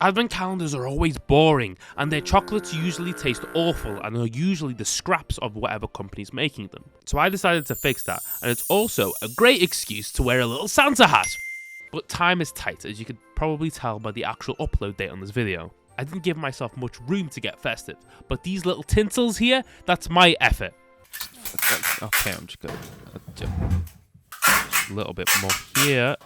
Advent calendars are always boring, and their chocolates usually taste awful and are usually the scraps of whatever company's making them. So I decided to fix that, and it's also a great excuse to wear a little Santa hat. But time is tight, as you could probably tell by the actual upload date on this video. I didn't give myself much room to get festive, but these little tinsels here, that's my effort. Okay, I'm just going to a little bit more here.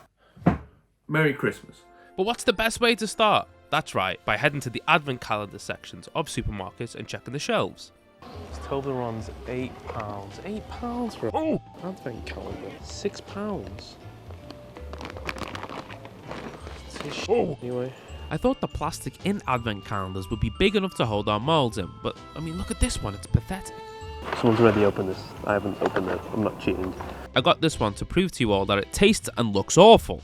Merry Christmas. But what's the best way to start? That's right, by heading to the advent calendar sections of supermarkets and checking the shelves. This Toblerone's £8. £8 for an advent calendar. £6. Anyway. I thought the plastic in advent calendars would be big enough to hold our molds in, but I mean, look at this one, it's pathetic. Someone's already opened this. I haven't opened it. I'm not cheating. I got this one to prove to you all that it tastes and looks awful.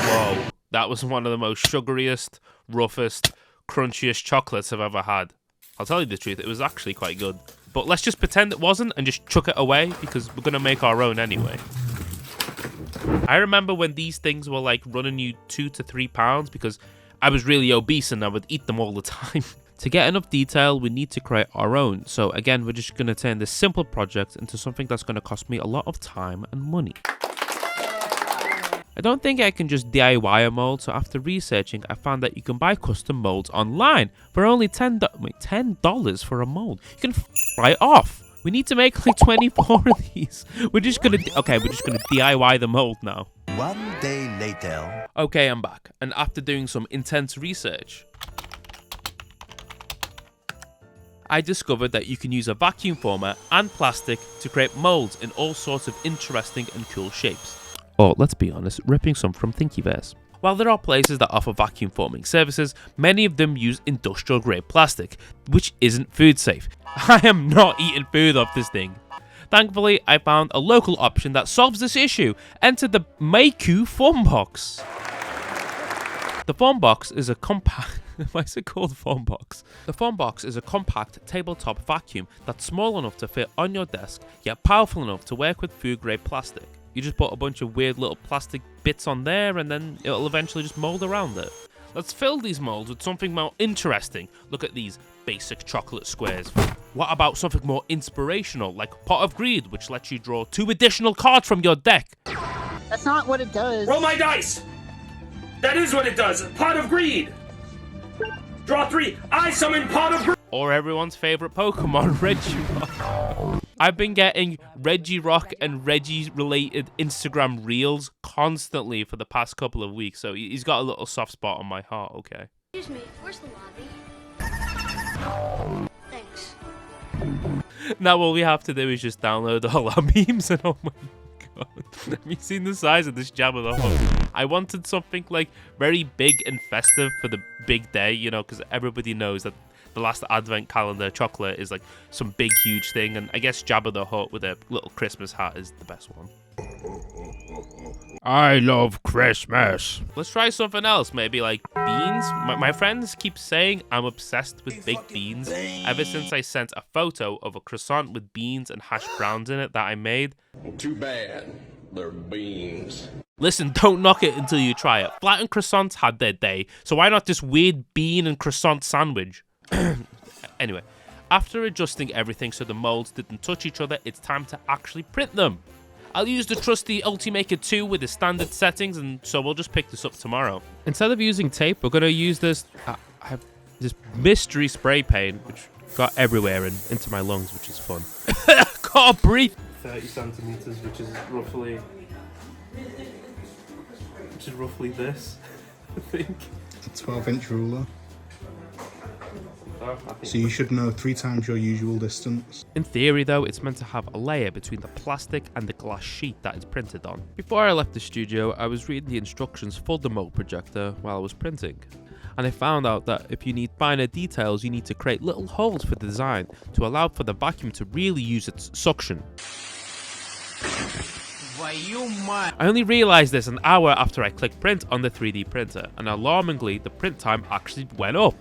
Whoa, that was one of the most sugariest, roughest, crunchiest chocolates I've ever had. I'll tell you the truth, it was actually quite good. But let's just pretend it wasn't and just chuck it away, because we're going to make our own anyway. I remember when these things were like running you £2 to £3 because I was really obese and I would eat them all the time. To get enough detail, we need to create our own. So again, we're just going to turn this simple project into something that's going to cost me a lot of time and money. I don't think I can just DIY a mold, so after researching, I found that you can buy custom molds online for only $10 for a mold. You can right off. We need to make like 24 of these. We're just gonna DIY the mold now. One day later. Okay, I'm back, and after doing some intense research, I discovered that you can use a vacuum former and plastic to create molds in all sorts of interesting and cool shapes. Or, let's be honest, ripping some from Thingiverse. While there are places that offer vacuum forming services, many of them use industrial grade plastic, which isn't food safe. I am not eating food off this thing. Thankfully, I found a local option that solves this issue. Enter the Meiku Foam Box. The Foam Box is a compact... Why is it called Foam Box? The Foam Box is a compact tabletop vacuum that's small enough to fit on your desk, yet powerful enough to work with food grade plastic. You just put a bunch of weird little plastic bits on there and then it'll eventually just mold around it. Let's fill these molds with something more interesting. Look at these basic chocolate squares. What about something more inspirational, like Pot of Greed, which lets you draw 2 additional cards from your deck? That's not what it does. Roll my dice! That is what it does! Pot of Greed! Draw 3! I summon Pot of Greed! Or everyone's favourite Pokemon, Regirock. I've been getting Regirock and Reggie-related Instagram reels constantly for the past couple of weeks, so he's got a little soft spot on my heart, okay? Excuse me, where's the lobby? Thanks. Now all we have to do is just download all our memes and oh my god. Have you seen the size of this Jabba the Hutt? I wanted something like very big and festive for the big day, you know, because everybody knows that the last advent calendar chocolate is like some big huge thing, and I guess Jabba the Hutt with a little Christmas hat is the best one. I love Christmas. Let's try something else, maybe like beans. My friends keep saying I'm obsessed with baked beans ever since I sent a photo of a croissant with beans and hash browns in it that I made. Too bad, they're beans. Listen, don't knock it until you try it. Flattened croissants had their day, so why not this weird bean and croissant sandwich? Anyway, after adjusting everything so the molds didn't touch each other, it's time to actually print them. I'll use the trusty Ultimaker 2 with the standard settings, and so we'll just pick this up tomorrow. Instead of using tape, we're going to use this I have this mystery spray paint, which got everywhere and into my lungs, which is fun. Can't breathe. 30 centimeters, which is roughly this, I think. It's a 12-inch ruler. So you should know 3 times your usual distance. In theory though, it's meant to have a layer between the plastic and the glass sheet that it's printed on. Before I left the studio, I was reading the instructions for the mold projector while I was printing. And I found out that if you need finer details, you need to create little holes for the design to allow for the vacuum to really use its suction. I only realised this an hour after I clicked print on the 3D printer, and alarmingly, the print time actually went up.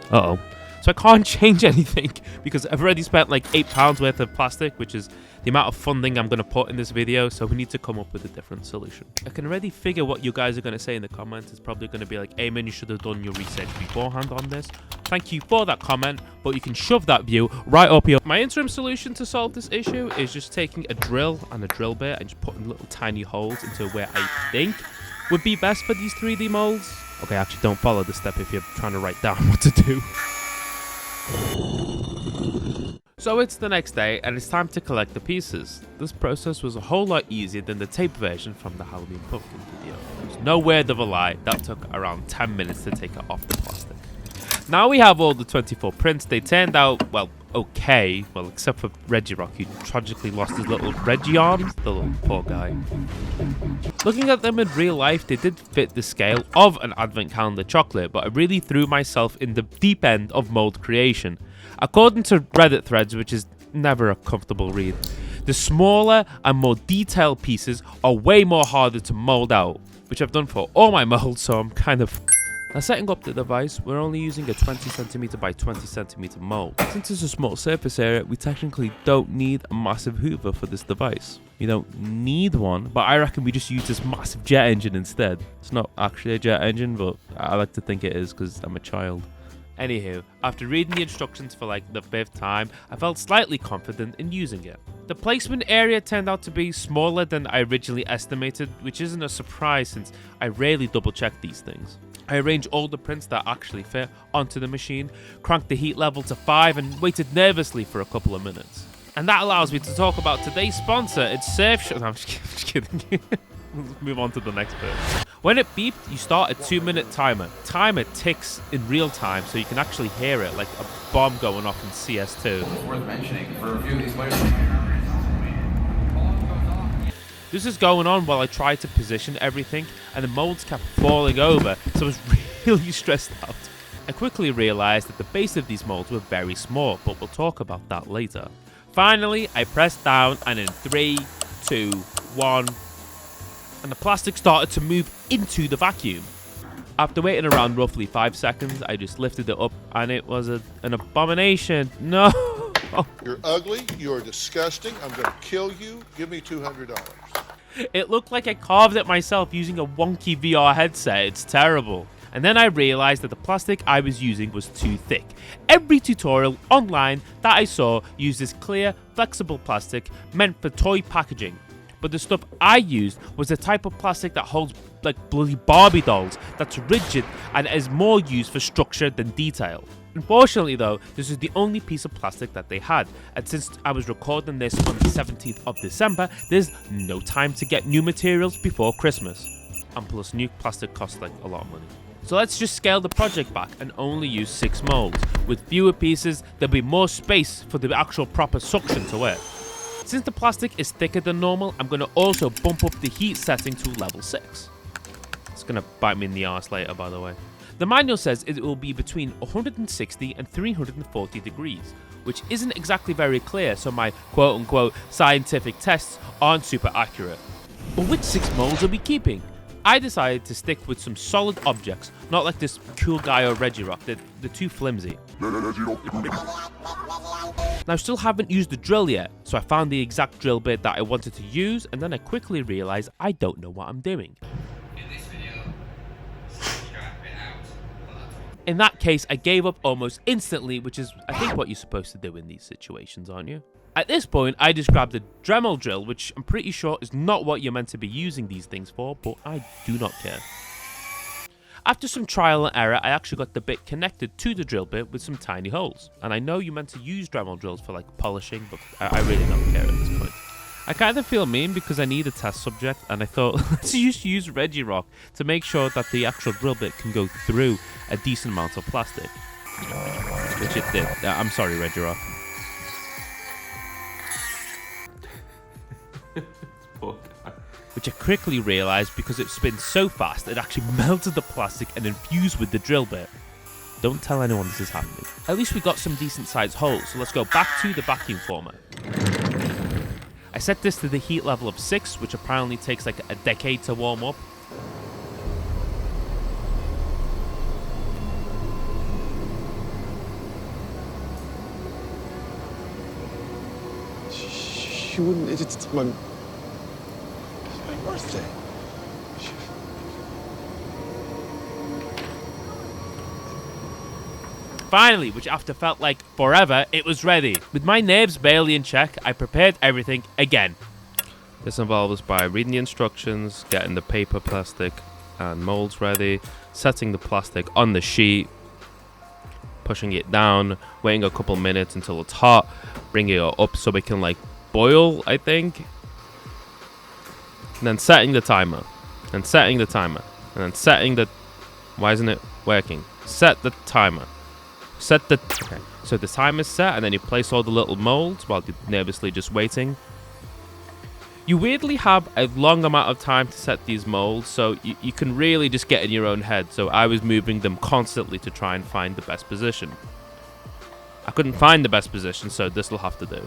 Uh-oh. So I can't change anything because I've already spent like £8 worth of plastic, which is the amount of funding I'm going to put in this video. So we need to come up with a different solution. I can already figure what you guys are going to say in the comments. It's probably going to be like, Eamon, you should have done your research beforehand on this. Thank you for that comment, but you can shove that view right up your... My interim solution to solve this issue is just taking a drill and a drill bit and just putting little tiny holes into where I think would be best for these 3D molds. Okay, actually don't follow this step if you're trying to write down what to do. So it's the next day and it's time to collect the pieces. This process was a whole lot easier than the tape version from the Halloween pumpkin video. There's no word of a lie, that took around 10 minutes to take it off the plastic. Now we have all the 24 prints. They turned out, well, okay. Well, except for Reggie Rock, who tragically lost his little Reggie arms. The little poor guy. Looking at them in real life, they did fit the scale of an advent calendar chocolate, but I really threw myself in the deep end of mold creation. According to Reddit threads, which is never a comfortable read, the smaller and more detailed pieces are way more harder to mold out, which I've done for all my molds, so I'm kind of... Now setting up the device, we're only using a 20cm by 20cm mold. Since it's a small surface area, we technically don't need a massive hoover for this device. You don't need one, but I reckon we just use this massive jet engine instead. It's not actually a jet engine, but I like to think it is because I'm a child. Anywho, after reading the instructions for like the 5th time, I felt slightly confident in using it. The placement area turned out to be smaller than I originally estimated, which isn't a surprise since I rarely double check these things. I arranged all the prints that actually fit onto the machine, cranked the heat level to 5 and waited nervously for a couple of minutes. And that allows me to talk about today's sponsor, it's Surfshark. No, I'm just kidding. Let's move on to the next bit. When it beeped, you start a 2-minute timer. Timer ticks in real time so you can actually hear it like a bomb going off in CS2. It's worth mentioning for a few of these players. This is going on while I tried to position everything and the molds kept falling over, so I was really stressed out. I quickly realized that the base of these molds were very small, but we'll talk about that later. Finally, I pressed down and in 3, 2, 1, and the plastic started to move into the vacuum. After waiting around roughly 5 seconds, I just lifted it up and it was an abomination. No! You're ugly, you're disgusting, I'm gonna kill you, give me $200. It looked like I carved it myself using a wonky VR headset, it's terrible. And then I realized that the plastic I was using was too thick. Every tutorial online that I saw used this clear, flexible plastic meant for toy packaging. But the stuff I used was the type of plastic that holds like bloody Barbie dolls, that's rigid and is more used for structure than detail. Unfortunately though, this is the only piece of plastic that they had, and since I was recording this on the 17th of December, there's no time to get new materials before Christmas. And plus new plastic costs like a lot of money. So let's just scale the project back and only use 6 molds. With fewer pieces, there'll be more space for the actual proper suction to work. Since the plastic is thicker than normal, I'm going to also bump up the heat setting to level 6. It's going to bite me in the arse later, by the way. The manual says it will be between 160 and 340 degrees, which isn't exactly very clear, so my quote-unquote scientific tests aren't super accurate. But which 6 molds are we keeping? I decided to stick with some solid objects, not like this cool guy or Reggie Rock, they're too flimsy. Now I still haven't used the drill yet, so I found the exact drill bit that I wanted to use, and then I quickly realized I don't know what I'm doing. In that case, I gave up almost instantly, which is, I think, what you're supposed to do in these situations, aren't you? At this point, I just grabbed a Dremel drill, which I'm pretty sure is not what you're meant to be using these things for, but I do not care. After some trial and error, I actually got the bit connected to the drill bit with some tiny holes. And I know you're meant to use Dremel drills for like polishing, but I really don't care at this point. I kind of feel mean because I need a test subject, and I thought let's just use Reggie Rock to make sure that the actual drill bit can go through a decent amount of plastic. Which it did. I'm sorry, Reggie Rock. Which I quickly realised because it spins so fast it actually melted the plastic and infused with the drill bit. Don't tell anyone this is happening. At least we got some decent sized holes, so let's go back to the vacuum former. I set this to the heat level of 6, which apparently takes like a decade to warm up. She wouldn't. It's my birthday. Finally, which after felt like forever, it was ready. With my nerves barely in check, I prepared everything again. This involves by reading the instructions, getting the paper, plastic, and molds ready, setting the plastic on the sheet, pushing it down, waiting a couple minutes until it's hot, bringing it up so it can like boil, I think. And then setting the timer, and setting the timer, and then setting the... Why isn't it working? Set the timer. Set the... Okay, so the time is set, and then you place all the little molds while you're nervously just waiting. You weirdly have a long amount of time to set these molds, so you can really just get in your own head. So I was moving them constantly to try and find the best position. I couldn't find the best position, so this will have to do.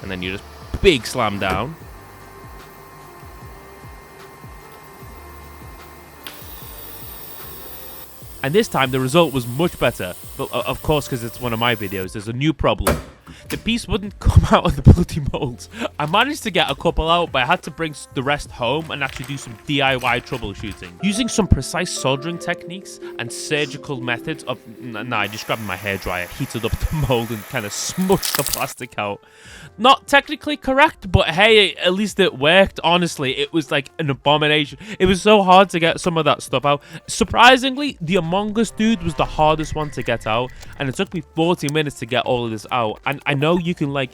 And then you just big slam down. And this time the result was much better. But of course, because it's one of my videos, there's a new problem. The piece wouldn't come out of the bloody molds. I managed to get a couple out, but I had to bring the rest home and actually do some DIY troubleshooting. Using some precise soldering techniques and surgical methods of... Nah, I just grabbed my hairdryer, heated up the mold and kind of smushed the plastic out. Not technically correct, but hey, at least it worked. Honestly, it was like an abomination. It was so hard to get some of that stuff out. Surprisingly, the Among Us dude was the hardest one to get out, and it took me 40 minutes to get all of this out. And I know you can like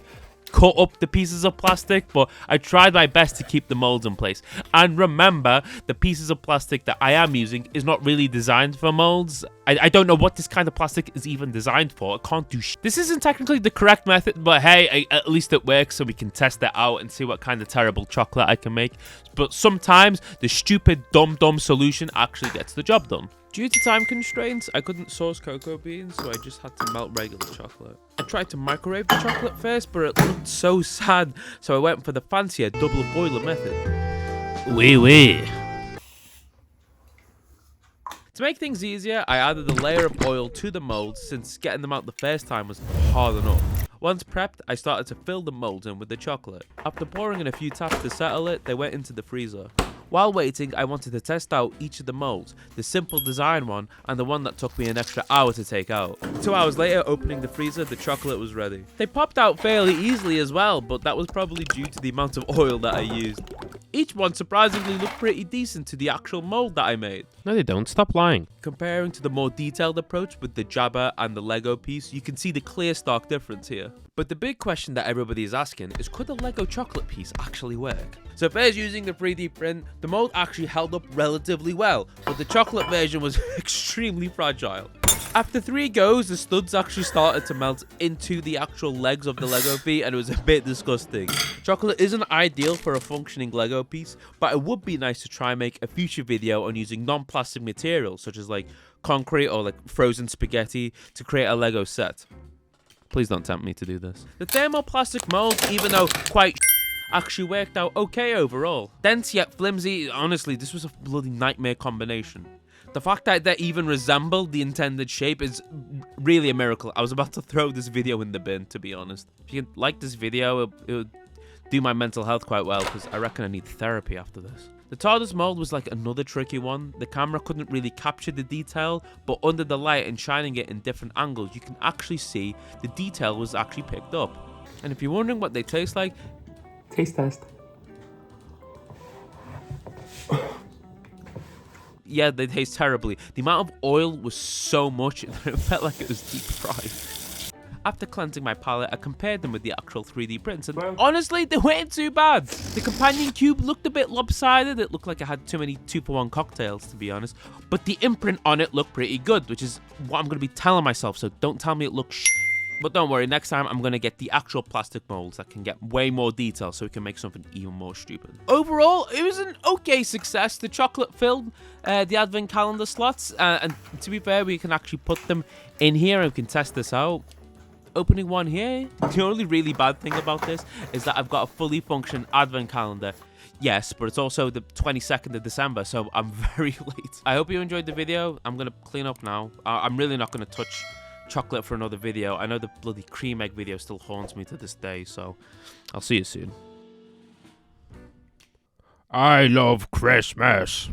cut up the pieces of plastic, but I tried my best to keep the molds in place. And remember, the pieces of plastic that I am using is not really designed for molds. I don't know what this kind of plastic is even designed for. It can't do This isn't technically the correct method, but hey, at least it works, so we can test it out and see what kind of terrible chocolate I can make. But sometimes the stupid dumb solution actually gets the job done. Due to time constraints, I couldn't source cocoa beans, so I just had to melt regular chocolate. I tried to microwave the chocolate first, but it looked so sad, so I went for the fancier double boiler method. Wee. To make things easier, I added a layer of oil to the molds, since getting them out the first time was hard enough. Once prepped, I started to fill the molds in with the chocolate. After pouring in a few taps to settle it, they went into the freezer. While waiting, I wanted to test out each of the molds, the simple design one and the one that took me an extra hour to take out. 2 hours later, opening the freezer, the chocolate was ready. They popped out fairly easily as well, but that was probably due to the amount of oil that I used. Each one surprisingly looked pretty decent to the actual mold that I made. No, they don't. Stop lying. Comparing to the more detailed approach with the Jabber and the Lego piece, you can see the clear stark difference here. But the big question that everybody is asking is, could the Lego chocolate piece actually work? So first, using the 3D print, the mold actually held up relatively well, but the chocolate version was extremely fragile. After 3 goes, the studs actually started to melt into the actual legs of the Lego feet, and it was a bit disgusting. Chocolate isn't ideal for a functioning Lego piece, but it would be nice to try and make a future video on using non-plastic materials, such as like concrete or like frozen spaghetti, to create a Lego set. Please don't tempt me to do this. The thermoplastic mold, even though quite actually worked out okay overall. Dense yet flimsy, honestly, this was a bloody nightmare combination. The fact that they even resembled the intended shape is really a miracle. I was about to throw this video in the bin, to be honest. If you like this video, it would do my mental health quite well, because I reckon I need therapy after this. The TARDIS mold was like another tricky one. The camera couldn't really capture the detail, but under the light and shining it in different angles, you can actually see the detail was actually picked up. And if you're wondering what they taste like, taste test. Yeah, they taste terribly. The amount of oil was so much that it felt like it was deep fried. After cleansing my palette, I compared them with the actual 3D prints, and honestly, they weren't too bad. The companion cube looked a bit lopsided. It looked like I had too many 2-for-1 cocktails, to be honest. But the imprint on it looked pretty good, which is what I'm going to be telling myself, so don't tell me it looks But don't worry, next time I'm going to get the actual plastic molds that can get way more detail, so we can make something even more stupid. Overall, it was an okay success. The chocolate filled the advent calendar slots, and to be fair, we can actually put them in here and we can test this out. Opening one here. The only really bad thing about this is that I've got a fully functioning advent calendar. Yes, but it's also the 22nd of December, so I'm very late. I hope you enjoyed the video. I'm going to clean up now. I'm really not going to touch chocolate for another video. I know the bloody cream egg video still haunts me to this day, so I'll see you soon. I love Christmas.